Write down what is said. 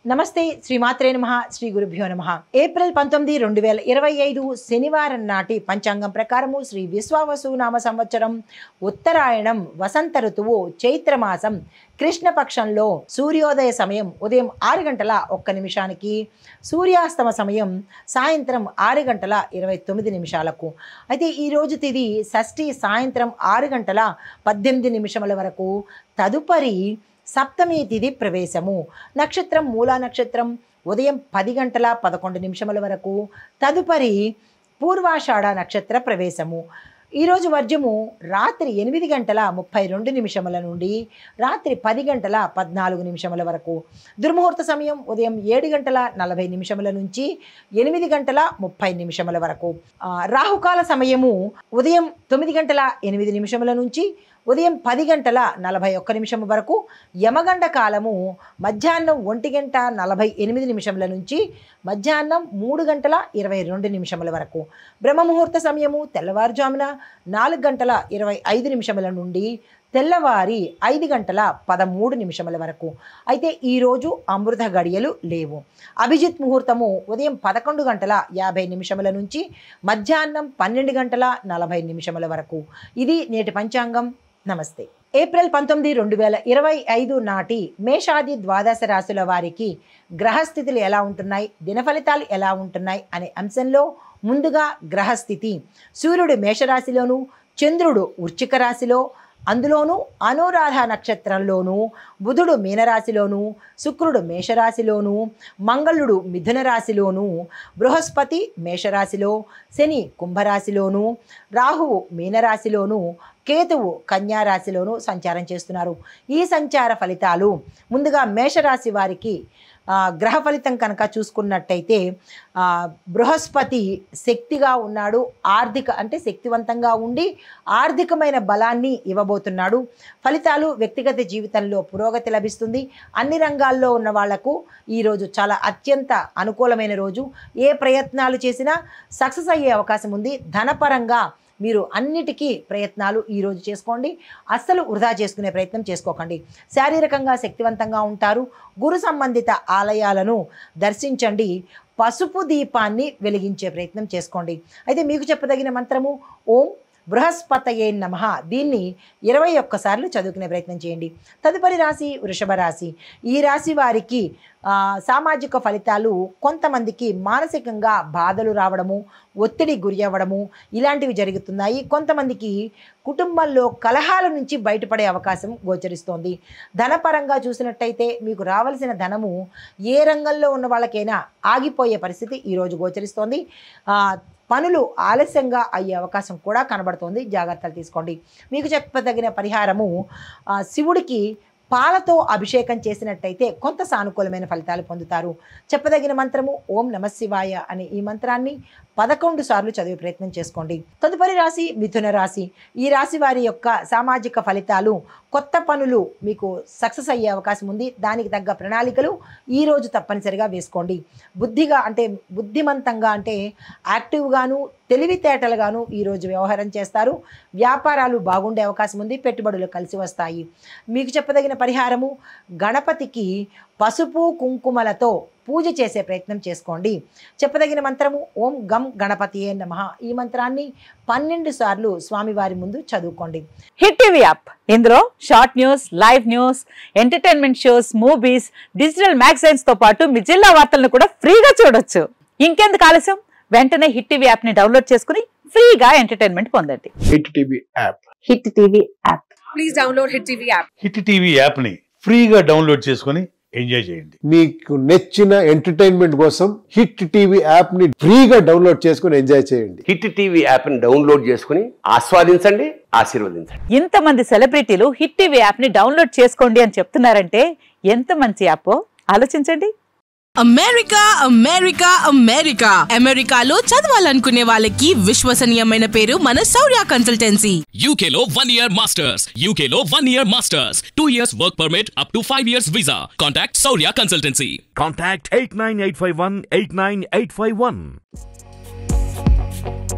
నమస్తే శ్రీమాత్రే నమః శ్రీ గురుభ్యో నమః ఏప్రిల్ 19 2025 శనివారం నాటి పంచాంగం ప్రకారము శ్రీ విశ్వావసు నామ సంవత్సరం ఉత్తరాయణం వసంత ఋతువు చైత్రమాసం కృష్ణపక్షంలో సూర్యోదయ సమయం ఉదయం 6:01 సూర్యాస్తమ సమయం సాయంత్రం 6:29 అయితే ఈ రోజు తిది షష్ఠి సాయంత్రం 6:18 వరకు తదుపరి సప్తమి తిథి ప్రవేశము నక్షత్రం మూలా నక్షత్రం ఉదయం 10:11 వరకు తదుపరి పూర్వాషాఢ నక్షత్ర ప్రవేశము ఈరోజు వర్జము రాత్రి 8:32 నుండి రాత్రి 10:14 వరకు దుర్ముహూర్త సమయం ఉదయం 7:40 నుంచి 8:30 వరకు రాహుకాల సమయము ఉదయం 9:08 నుంచి ఉదయం 10:41 వరకు యమగండ కాలము మధ్యాహ్నం 1:48 నుంచి మధ్యాహ్నం 3:22 వరకు బ్రహ్మముహూర్త సమయము తెల్లవారుజామున 4:25 నుండి తెల్లవారి 5:13 వరకు అయితే ఈరోజు అమృత గడియలు లేవు అభిజిత్ ముహూర్తము ఉదయం 11:50 నుంచి మధ్యాహ్నం 12:40 వరకు ఇది నేటి పంచాంగం నమస్తే ఏప్రిల్ 19 2025 నాటి మేషాది ద్వాదశ రాశుల వారికి గ్రహస్థితులు ఎలా ఉంటున్నాయి దిన ఫలితాలు ఎలా ఉంటున్నాయి అనే అంశంలో ముందుగా గ్రహస్థితి సూర్యుడు మేషరాశిలోను చంద్రుడు వృశ్చిక రాశిలో అందులోనూ అనురాధ నక్షత్రంలోను బుధుడు మీనరాశిలోను శుక్రుడు మేషరాశిలోను మంగళుడు మిథున రాశిలోను బృహస్పతి మేషరాశిలో శని కుంభరాశిలోను రాహువు మీనరాశిలోను కేతువు కన్యా రాశిలోను సంచారం చేస్తున్నారు ఈ సంచార ఫలితాలు ముందుగా మేషరాశి వారికి గ్రహ ఫలితం కనుక చూసుకున్నట్టయితే బృహస్పతి శక్తిగా ఉన్నాడు అంటే శక్తివంతంగా ఉండి ఆర్థికమైన బలాన్ని ఇవ్వబోతున్నాడు ఫలితాలు వ్యక్తిగత జీవితంలో పురోగతి లభిస్తుంది అన్ని రంగాల్లో ఉన్న వాళ్లకు ఈరోజు చాలా అత్యంత అనుకూలమైన రోజు ఏ ప్రయత్నాలు చేసినా సక్సెస్ అయ్యే అవకాశం ఉంది ధనపరంగా మీరు అన్నిటికీ ప్రయత్నాలు ఈరోజు చేసుకోండి అస్సలు వృధా చేసుకునే ప్రయత్నం చేసుకోకండి శారీరకంగా శక్తివంతంగా ఉంటారు గురు సంబంధిత ఆలయాలను దర్శించండి పసుపు దీపాన్ని వెలిగించే ప్రయత్నం చేసుకోండి అయితే మీకు చెప్పదగిన మంత్రము ఓం బృహస్పతయే నమః దీన్ని 21 సార్లు చదువుకునే ప్రయత్నం చేయండి తదుపరి రాశి వృషభ రాశి ఈ రాశి వారికి సామాజిక ఫలితాలు కొంతమందికి మానసికంగా బాధలు రావడము ఒత్తిడి గురి అవ్వడము ఇలాంటివి జరుగుతున్నాయి కొంతమందికి కుటుంబంలో కలహాల నుంచి బయటపడే అవకాశం గోచరిస్తోంది ధనపరంగా చూసినట్టయితే మీకు రావాల్సిన ధనము ఏ రంగంలో ఉన్న వాళ్ళకైనా ఆగిపోయే పరిస్థితి ఈరోజు గోచరిస్తోంది పనులు ఆలస్యంగా అయ్యే అవకాశం కూడా కనబడుతోంది జాగ్రత్తలు తీసుకోండి మీకు చెప్పదగిన పరిహారము శివుడికి పాలతో అభిషేకం చేసినట్టయితే కొంత సానుకూలమైన ఫలితాలు పొందుతారు చెప్పదగిన మంత్రము ఓం నమఃశివాయ అనే ఈ మంత్రాన్ని 11 సార్లు చదివే ప్రయత్నం చేసుకోండి తదుపరి రాశి మిథున రాశి ఈ రాశి వారి యొక్క సామాజిక ఫలితాలు కొత్త పనులు మీకు సక్సెస్ అయ్యే అవకాశం ఉంది దానికి తగ్గ ప్రణాళికలు ఈరోజు తప్పనిసరిగా వేసుకోండి బుద్ధిమంతంగా అంటే యాక్టివ్గాను తెలివితేటలుగాను ఈరోజు వ్యవహారం చేస్తారు వ్యాపారాలు బాగుండే అవకాశం ఉంది పెట్టుబడులు కలిసి వస్తాయి మీకు చెప్పదగిన పరిహారము గణపతికి పసుపు కుంకుమలతో పూజ చేసే ప్రయత్నం చేసుకోండి చెప్పదగిన మంత్రము ఓం గం గణపతియే నమః ఈ మంత్రాన్ని 12 సార్లు స్వామివారి ముందు చదువుకోండి హిట్ టీవీ యాప్ ఇందులో short news live news entertainment shows movies digital magazines తో పాటు మీ జిల్లా వార్తలను కూడా ఫ్రీగా చూడొచ్చు ఇంకెందుకు ఆలస్యం వెంటనే హిట్ టీవీ యాప్ ని డౌన్లోడ్ చేసుకుని ఫ్రీగా ఎంటర్టైన్మెంట్ పొందండి hit TV app please download hit TV app hit TV app ని ఫ్రీగా డౌన్లోడ్ చేసుకుని ఎంజాయ్ చేయండి మీకు నచ్చిన ఎంటర్టైన్మెంట్ కోసం హిట్ టీవీ యాప్ ని ఫ్రీగా డౌన్లోడ్ చేసుకుని ఎంజాయ్ చేయండి హిట్ టీవీ యాప్ ని డౌన్లోడ్ చేసుకుని ఆస్వాదించండి ఆశీర్వదించండి ఇంతమంది సెలబ్రిటీలు హిట్ టీవీ యాప్ ని డౌన్లోడ్ చేసుకోండి అని చెప్తున్నారంటే ఎంత మంచి యాప్ ఆలోచించండి అమెరికా అమెరికా అమెరికా అమెరికాలో చదవాలనుకునే వాళ్ళకి విశ్వసనీయమైన పేరు మన శౌర్య కన్సల్టెన్సీ UK లో 1 year masters UK లో 1 year masters 2 years work permit up to 5 years visa contact Saurya Consultancy contact 89851 89851